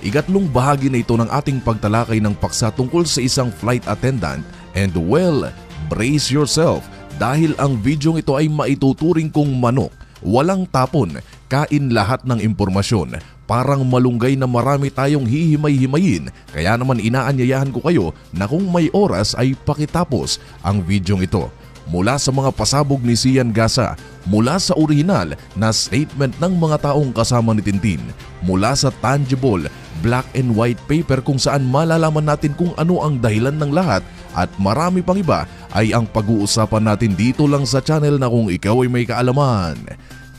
ikatlong bahagi na ito ng ating pagtalakay ng paksa tungkol sa isang flight attendant and well, brace yourself dahil ang videong ito ay maituturing kong manok. Walang tapon, kain lahat ng impormasyon. Parang malunggay na marami tayong hihimay-himayin, kaya naman inaanyayahan ko kayo na kung may oras ay pakitapos ang videong ito. Mula sa mga pasabog ni Sian Gasa, mula sa orihinal na statement ng mga taong kasama ni Tintin, mula sa tangible black and white paper kung saan malalaman natin kung ano ang dahilan ng lahat at marami pang iba ay ang pag-uusapan natin dito lang sa channel na kung ikaw ay may kaalaman,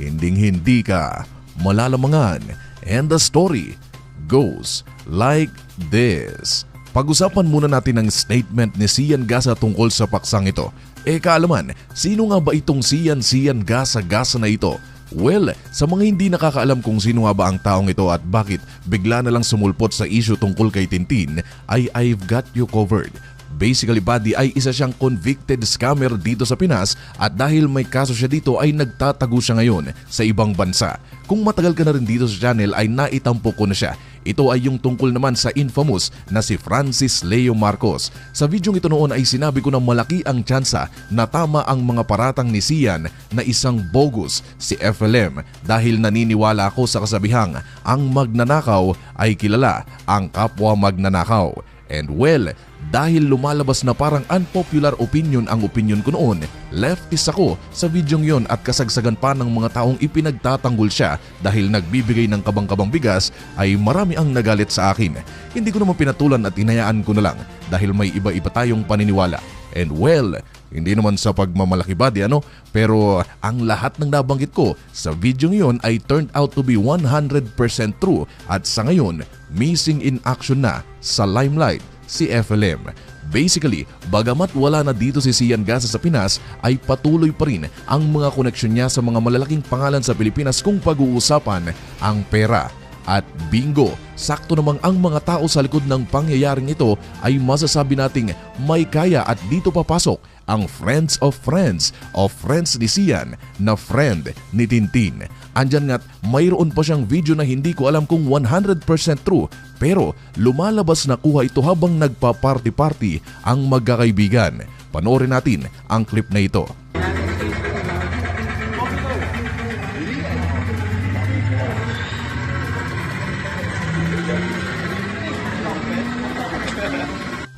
hinding-hindi ka malalamangan. And the story goes like this. Pag-usapan muna natin ang statement ni Sian Gasa tungkol sa paksang ito. Kaalaman, sino nga ba itong Sian Gasa na ito? Well, sa mga hindi nakakaalam kung sino nga ba ang taong ito at bakit bigla na lang sumulpot sa issue tungkol kay Tintin, ay I've got you covered. Basically, buddy, ay isa siyang convicted scammer dito sa Pinas at dahil may kaso siya dito ay nagtatago siya ngayon sa ibang bansa. Kung matagal ka na rin dito sa channel ay naitampo ko na siya. Ito ay yung tungkol naman sa infamous na si Francis Leo Marcos. Sa videong ito noon ay sinabi ko na malaki ang tsansa na tama ang mga paratang ni Sian na isang bogus si FLM dahil naniniwala ako sa kasabihang ang magnanakaw ay kilala ang kapwa magnanakaw. And well, dahil lumalabas na parang unpopular opinion ang opinion ko noon, leftist ako sa videong yon at kasagsagan pa ng mga taong ipinagtatanggol siya dahil nagbibigay ng kabang-kabang bigas ay marami ang nagalit sa akin. Hindi ko naman pinatulan at hinayaan ko na lang dahil may iba-iba tayong paniniwala. And well, hindi naman sa pagmamalaki body pero ang lahat ng nabanggit ko sa videong yon ay turned out to be 100% true at sa ngayon, missing in action na sa limelight si FLM. Basically, bagamat wala na dito si Sian Gasa sa Pinas, ay patuloy pa rin ang mga koneksyon niya sa mga malalaking pangalan sa Pilipinas kung pag-uusapan ang pera. At bingo, sakto namang ang mga tao sa likod ng pangyayaring ito ay masasabi nating may kaya at dito papasok ang friends of friends ni Sian na friend ni Tintin. Andyan nga't mayroon pa siyang video na hindi ko alam kung 100% true pero lumalabas na kuha ito habang nagpa-party-party ang magkakaibigan. Panoorin natin ang clip na ito.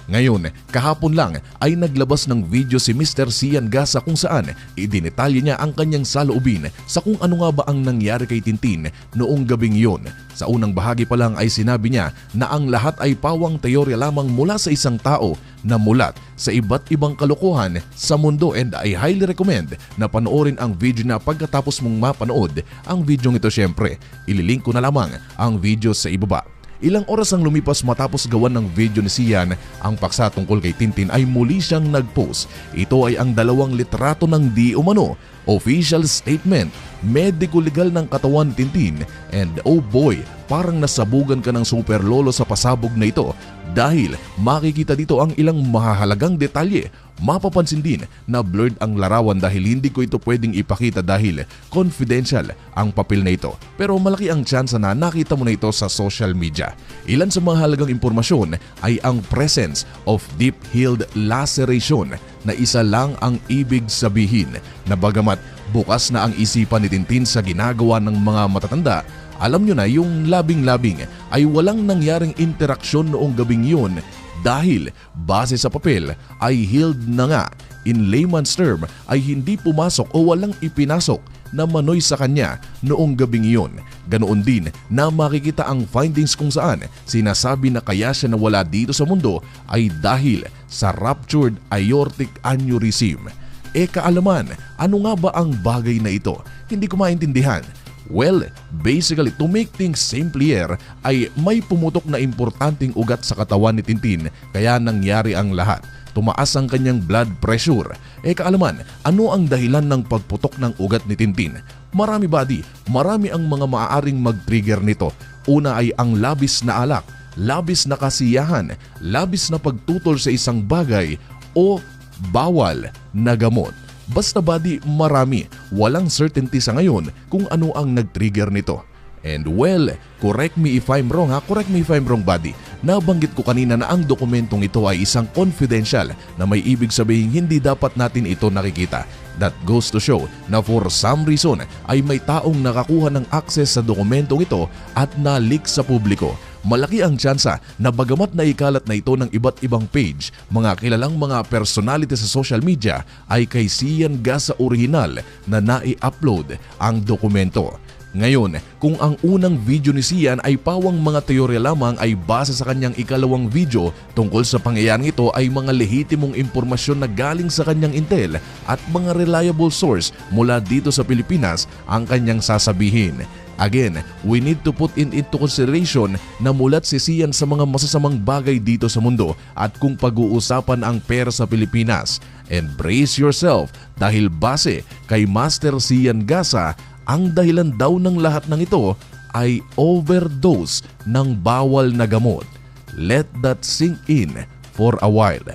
Ngayon, kahapon lang ay naglabas ng video si Mr. Sian Gasa kung saan idinetalye niya ang kanyang saloobin sa kung ano nga ba ang nangyari kay Tintin noong gabing yun. Sa unang bahagi pa lang ay sinabi niya na ang lahat ay pawang teorya lamang mula sa isang tao na mulat sa iba't ibang kalokohan sa mundo and I highly recommend na panoorin ang video na pagkatapos mong mapanood ang video ito syempre. Ililink ko na lamang ang video sa ibaba. Ilang oras ang lumipas matapos gawan ng video ni Sian ang paksa tungkol kay Tintin ay muli siyang nag-post. Ito ay ang dalawang litrato ng di umano, official statement, medico-legal ng katawan ni Tintin and oh boy, parang nasabugan ka ng super lolo sa pasabog na ito dahil makikita dito ang ilang mahahalagang detalye. Mapapansin din na blurred ang larawan dahil hindi ko ito pwedeng ipakita dahil confidential ang papel na ito. Pero malaki ang tsansa na nakita mo na ito sa social media. Ilan sa mga halagang impormasyon ay ang presence of deep-healed laceration na isa lang ang ibig sabihin na bagamat bukas na ang isipan ni Tintin sa ginagawa ng mga matatanda, alam nyo na yung labing-labing ay walang nangyaring interaksyon noong gabing yun dahil base sa papel ay healed na nga. In layman's term ay hindi pumasok o walang ipinasok na manoy sa kanya noong gabing iyon. Ganoon din na makikita ang findings kung saan sinasabi na kaya siya nawala dito sa mundo ay dahil sa ruptured aortic aneurysm. Kaalaman, ano nga ba ang bagay na ito? Hindi ko maintindihan. Well, basically to make things simpler ay may pumutok na importanteng ugat sa katawan ni Tintin kaya nangyari ang lahat. Tumaas ang kanyang blood pressure. Kaalaman, ano ang dahilan ng pagputok ng ugat ni Tintin? Marami buddy, marami ang mga maaaring mag-trigger nito. Una ay ang labis na alak, labis na kasiyahan, labis na pagtutol sa isang bagay o bawal na gamot. Basta buddy, marami. Walang certainty sa ngayon kung ano ang nag-trigger nito. And well, correct me if I'm wrong correct me if I'm wrong buddy. Nabanggit ko kanina na ang dokumentong ito ay isang confidential na may ibig sabihin hindi dapat natin ito nakikita. That goes to show na for some reason ay may taong nakakuha ng access sa dokumentong ito at na-leak sa publiko. Malaki ang tsansa na bagamat naikalat na ito ng iba't ibang page, mga kilalang mga personality sa social media ay kay Sian Gasa original na nai-upload ang dokumento. Ngayon, kung ang unang video ni Sian ay pawang mga teorya lamang ay base sa kanyang ikalawang video tungkol sa pangyayaring ito ay mga lehitimong impormasyon na galing sa kanyang intel at mga reliable source mula dito sa Pilipinas ang kanyang sasabihin. Again, we need to put into consideration na mulat si Sian sa mga masasamang bagay dito sa mundo at kung pag-uusapan ang pera sa Pilipinas. And brace yourself dahil base kay Master Sian Gasa, ang dahilan daw ng lahat ng ito ay overdose ng bawal na gamot. Let that sink in for a while.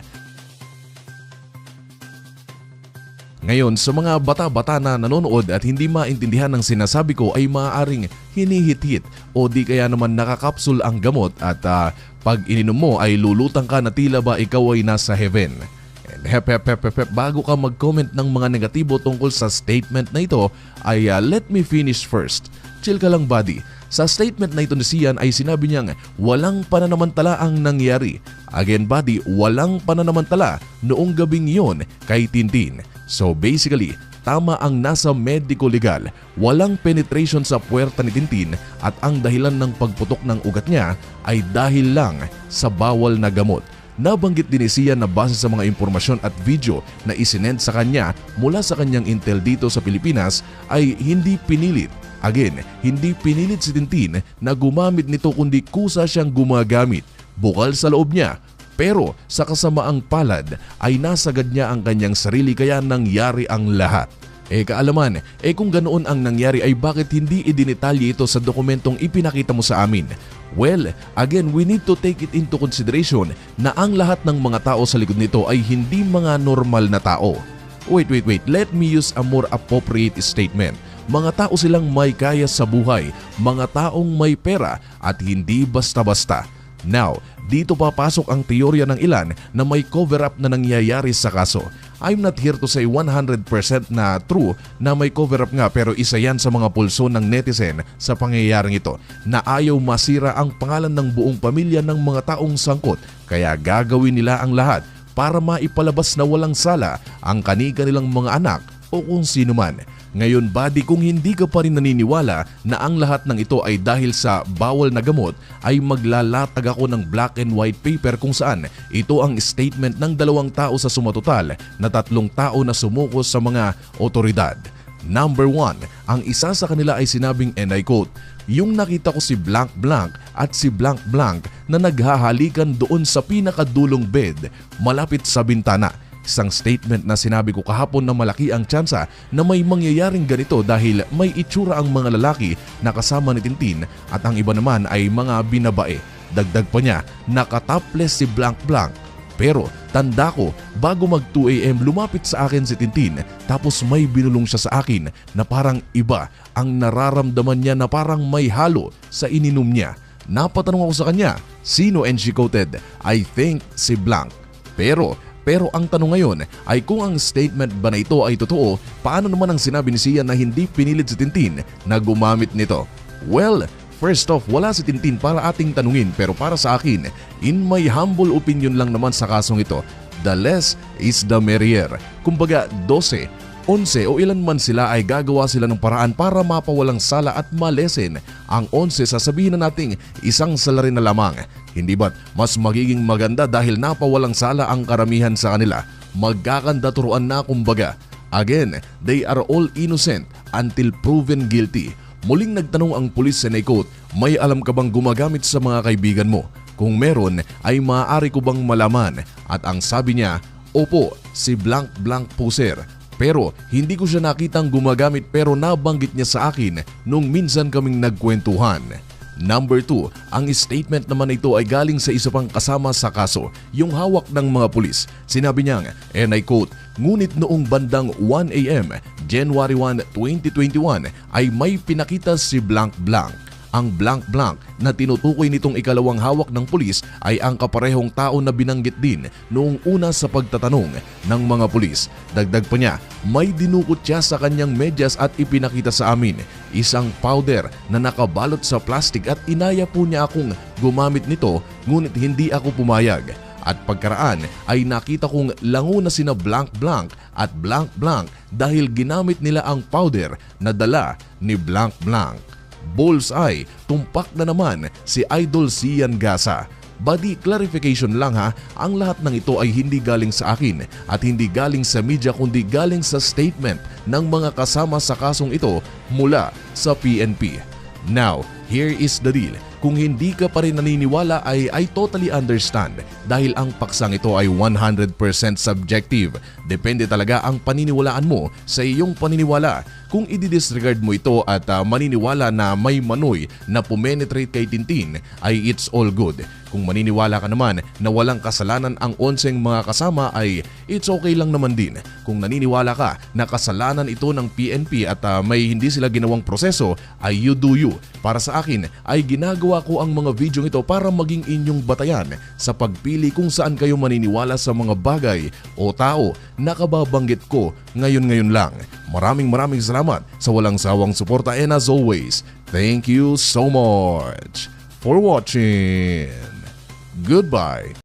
Ngayon, sa mga bata-bata na nanonood at hindi maintindihan ng sinasabi ko ay maaaring hinihit-hit o di kaya naman nakakapsul ang gamot at pag ininom mo ay lulutang ka na tila ba ikaw ay nasa heaven. Bago ka mag-comment ng mga negatibo tungkol sa statement na ito ay let me finish first. Chill ka lang buddy. Sa statement na ito ni Sian ay sinabi niyang walang pananamantala ang nangyari. Again buddy, walang pananamantala noong gabing yon kay Tintin. So basically, tama ang nasa medico-legal. Walang penetration sa puwerta ni Tintin at ang dahilan ng pagputok ng ugat niya ay dahil lang sa bawal na gamot. Nabanggit din ni Sian na base sa mga impormasyon at video na isinend sa kanya mula sa kanyang intel dito sa Pilipinas ay hindi pinilit. Again, hindi pinilit si Tintin na gumamit nito kundi kusa siyang gumagamit. Bukal sa loob niya. Pero sa kasamaang palad ay nasagad niya ang kanyang sarili kaya nangyari ang lahat. Kaalaman, kung ganoon ang nangyari ay bakit hindi idinitalye ito sa dokumentong ipinakita mo sa amin? Well, again, we need to take it into consideration na ang lahat ng mga tao sa likod nito ay hindi mga normal na tao. Wait, let me use a more appropriate statement. Mga tao silang may kaya sa buhay, mga taong may pera at hindi basta-basta. Now, dito papasok ang teorya ng ilan na may cover-up na nangyayari sa kaso. I'm not here to say 100% na true na may cover-up nga pero isa yan sa mga pulso ng netizen sa pangyayaring ito na ayaw masira ang pangalan ng buong pamilya ng mga taong sangkot kaya gagawin nila ang lahat para maipalabas na walang sala ang kani-kanilang mga anak o kung sino man. Ngayon buddy, kung hindi ka pa rin naniniwala na ang lahat ng ito ay dahil sa bawal na gamot, ay maglalatag ako ng black and white paper kung saan ito ang statement ng 2 tao sa sumatotal na 3 tao na sumuko sa mga otoridad. Number 1, ang isa sa kanila ay sinabing and I quote, yung nakita ko si blank blank at si blank blank na naghahalikan doon sa pinakadulong bed malapit sa bintana. Isang statement na sinabi ko kahapon na malaki ang tsansa na may mangyayaring ganito dahil may itsura ang mga lalaki na kasama ni Tintin at ang iba naman ay mga binabae. Dagdag pa niya, nakatopless si blank blank. Pero tanda ko, bago mag 2 AM lumapit sa akin si Tintin tapos may binulong siya sa akin na parang iba ang nararamdaman niya na parang may halo sa ininom niya. Napatanong ako sa kanya, sino and she quoted, I think si blank. Pero ang tanong ngayon ay kung ang statement ba na ito ay totoo, paano naman ang sinabi ni Sian na hindi pinilit si Tintin na gumamit nito? Well, first off, wala si Tintin para ating tanungin pero para sa akin, in my humble opinion lang naman sa kasong ito, the less is the merrier. Kumbaga 12, 11 o ilan man sila ay gagawa sila ng paraan para mapawalang sala at malesen. Ang 11 sasabihin na nating isang salarin na lamang. Hindi ba't mas magiging maganda dahil napawalang sala ang karamihan sa kanila? Magkakanda turuan na kumbaga. Again, they are all innocent until proven guilty. Muling nagtanong ang pulis sa Naikot, may alam ka bang gumagamit sa mga kaibigan mo? Kung meron, ay maaari ko bang malaman? At ang sabi niya, opo, si blank blank po sir. Pero hindi ko siya nakitang gumagamit pero nabanggit niya sa akin nung minsan kaming nagkwentuhan. Number 2, ang statement naman ito ay galing sa isa pang kasama sa kaso, yung hawak ng mga pulis. Sinabi niyang, and I quote, ngunit noong bandang 1 AM, January 1, 2021 ay may pinakita si blank blank. Ang blank-blank na tinutukoy nitong ikalawang hawak ng pulis ay ang kaparehong tao na binanggit din noong una sa pagtatanong ng mga pulis. Dagdag pa niya, may dinukot siya sa kanyang medyas at ipinakita sa amin isang powder na nakabalot sa plastic at inaya po niya akong gumamit nito ngunit hindi ako pumayag. At pagkaraan ay nakita kong lango na sina blank-blank at blank-blank dahil ginamit nila ang powder na dala ni blank-blank. Bullseye, tumpak na naman si Idol Sian Gasa. Body clarification lang ha, ang lahat ng ito ay hindi galing sa akin at hindi galing sa media kundi galing sa statement ng mga kasama sa kasong ito mula sa PNP. Now, here is the deal. Kung hindi ka pa rin naniniwala I totally understand dahil ang paksang ito ay 100% subjective. Depende talaga ang paniniwalaan mo sa iyong paniniwala. Kung i-disregard mo ito at maniniwala na may manoy na pumenetrate kay Tintin ay it's all good. Kung maniniwala ka naman na walang kasalanan ang 11 mga kasama ay it's okay lang naman din. Kung naniniwala ka na kasalanan ito ng PNP at may hindi sila ginawang proseso ay you do you. Para sa akin ay ginagawa ko ang mga video ito para maging inyong batayan sa pagpili kung saan kayo maniniwala sa mga bagay o tao na kababanggit ko ngayon lang. Maraming salamat sa walang sawang suporta and as always, thank you so much for watching. Goodbye.